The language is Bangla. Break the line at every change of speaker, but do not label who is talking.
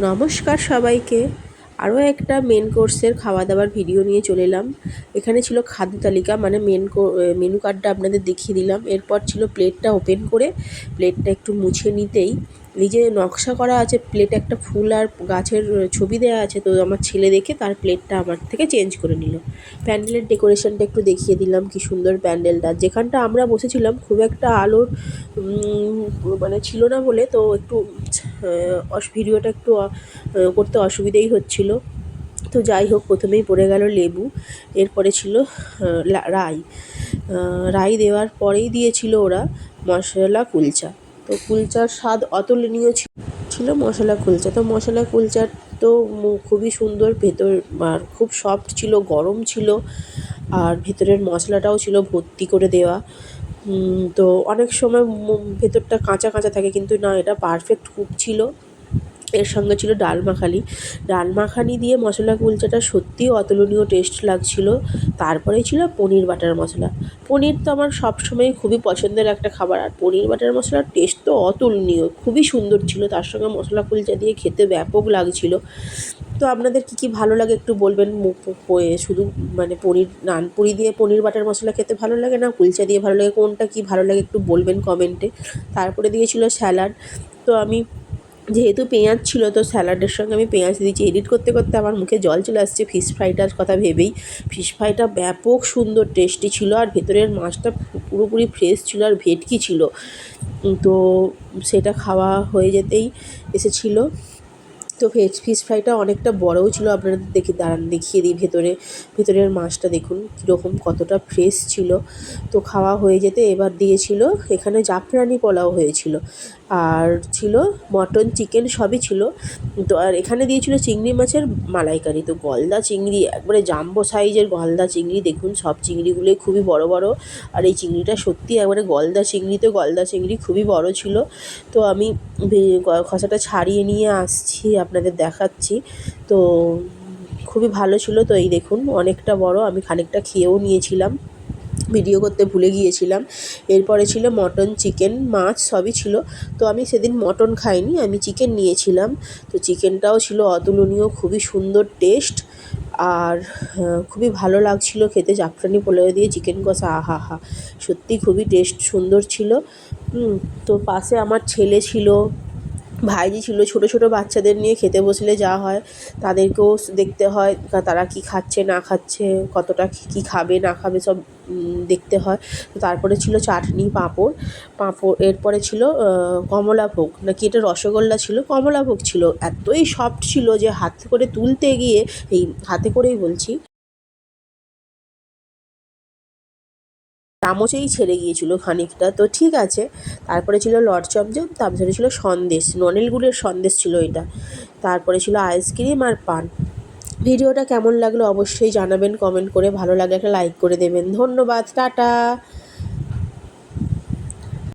নমস্কার সবাইকে। আরও একটা মেন কোর্সের খাওয়া দাওয়ার ভিডিও নিয়ে চলে এলাম। এখানে ছিল খাদ্য তালিকা, মানে মেনু কার্ডটা আপনাদের দেখিয়ে দিলাম। এরপর ছিল প্লেটটা ওপেন করে প্লেটটা একটু মুছে নিতেই এই যে নকশা করা আছে, প্লেটে একটা ফুল আর গাছের ছবি দেওয়া আছে। তো আমার ছেলে দেখে তার প্লেটটা আমার থেকে চেঞ্জ করে নিল। প্যান্ডেলের ডেকোরেশনটা একটু দেখিয়ে দিলাম, কি সুন্দর প্যান্ডেলটা। যেখানটা আমরা বসেছিলাম খুব একটা আলোর মানে ছিল না বলে তো একটু ভিডিওটা একটু করতে অসুবিধেই হচ্ছিল। তো যাই হোক, প্রথমেই পড়ে গেল লেবু, এরপরে ছিল রাই। রাই দেওয়ার পরেই দিয়েছিল ওরা মশলা কুলচা। তো কুলচার স্বাদ অতুলনীয় ছিল মশলা কুলচা। তো মশলা কুলচার তো খুবই সুন্দর, ভেতর আর খুব সফট ছিল, গরম ছিল, আর ভেতরের মশলাটাও ছিল ভর্তি করে দেওয়া। তো অনেক সময় ভেতরটা কাঁচা কাঁচা থাকে, কিন্তু না, এটা পারফেক্ট কুক ছিল। এর সঙ্গে ছিল ডাল মাখানি। ডাল মাখানি দিয়ে মশলা কুলচাটা সত্যিই অতুলনীয় টেস্ট লাগছিল। তারপরেই ছিল পনির বাটার মশলা। পনির তো আমার সবসময় খুবই পছন্দের একটা খাবার, আর পনির বাটার মশলার টেস্ট তো অতুলনীয়, খুবই সুন্দর ছিল। তার সঙ্গে মশলা কুলচা দিয়ে খেতে ব্যাপক লাগছিল। তো আপনাদের কী ভালো লাগে একটু বলবেন। শুধু মানে নানপুরি দিয়ে পনির বাটার মশলা খেতে ভালো লাগে, না কুলচা দিয়ে ভালো লাগে, কোনটা কী ভালো লাগে একটু বলবেন কমেন্টে। তারপরে দিয়েছিল স্যালাড। তো আমি যেহেতু পেঁয়াজ ছিল, তো স্যালাডের সঙ্গে আমি পেঁয়াজ দিয়েছি। এডিট করতে করতে আমার মুখে জল চলে আসছে ফিশ ফ্রাইটার কথা ভেবেই। ফিশ ফ্রাইটা ব্যাপক সুন্দর টেস্টি ছিল, আর ভেতরের মাছটা পুরোপুরি ফ্রেশ ছিল, আর ভেটকি ছিল। তো সেটা খাওয়া হয়ে যেতেই এসেছিলো। তো ফিশ ফ্রাইটা অনেকটা বড়ও ছিল, আপনাদের দেখিয়ে দিই। ভেতরের মাছটা দেখুন কীরকম, কতটা ফ্রেশ ছিল। তো খাওয়া হয়ে যেতে এবার দিয়েছিল এখানে জাফরানি পোলাও হয়েছিল, আর ছিল মটন, চিকেন সবই ছিল। তো আর এখানে দিয়েছিল চিংড়ি মাছের মালাইকারি। তো গলদা চিংড়ি, একবারে জাম্বো সাইজের গলদা চিংড়ি, দেখুন সব চিংড়িগুলোই খুবই বড় বড়। আর এই চিংড়িটা সত্যি একবারে গলদা চিংড়ি খুবই বড় ছিল। তো আমি খোসাটা ছাড়িয়ে নিয়ে আসছি, আপনাদের দেখাচ্ছি। তো খুবই ভালো ছিল। তো এই দেখুন অনেকটা বড়, আমি খানিকটা খেয়েও নিয়েছিলাম, ভিডিও করতে ভুলে গিয়েছিলাম। এরপরে ছিল মটন, চিকেন, মাছ সবই ছিল। তো আমি সেদিন মটন খাইনি, আমি চিকেন নিয়েছিলাম। তো চিকেনটাও ছিল অতুলনীয়, খুবই সুন্দর টেস্ট, আর খুবই ভালো লাগছিল খেতে। জাফরানি পোলাও দিয়ে চিকেন কষা, আহা হা, সত্যি খুবই টেস্ট সুন্দর ছিল। তো পাশে আমার ছেলে ছিল, ভাইজি ছিল। ছোটো ছোটো বাচ্চাদের নিয়ে খেতে বসলে যা হয়, তাদেরকেও দেখতে হয় তারা কি খাচ্ছে না খাচ্ছে, কতটা কী খাবে না খাবে, সব দেখতে হয়। তো তারপরে ছিল চাটনি, পাঁপড়। এরপরে ছিল কমলাভোগ, নাকি এটা রসগোল্লা ছিল, কমলাভোগ ছিল। এতই সফট ছিল যে হাতে করে তুলতে গিয়ে, এই হাতে করেই বলছি, চামচেই ছেড়ে গিয়েছিল খানিকটা। তো ঠিক আছে। তারপরে ছিল লট চমচম, তারপরে ছিল সন্দেশ, ননেল গুড়ের সন্দেশ ছিল এটা। তারপরে ছিল আইসক্রিম আর পান। ভিডিওটা কেমন লাগলো অবশ্যই জানাবেন কমেন্ট করে, ভালো লাগলে একটা লাইক করে দেবেন। ধন্যবাদ, টাটা।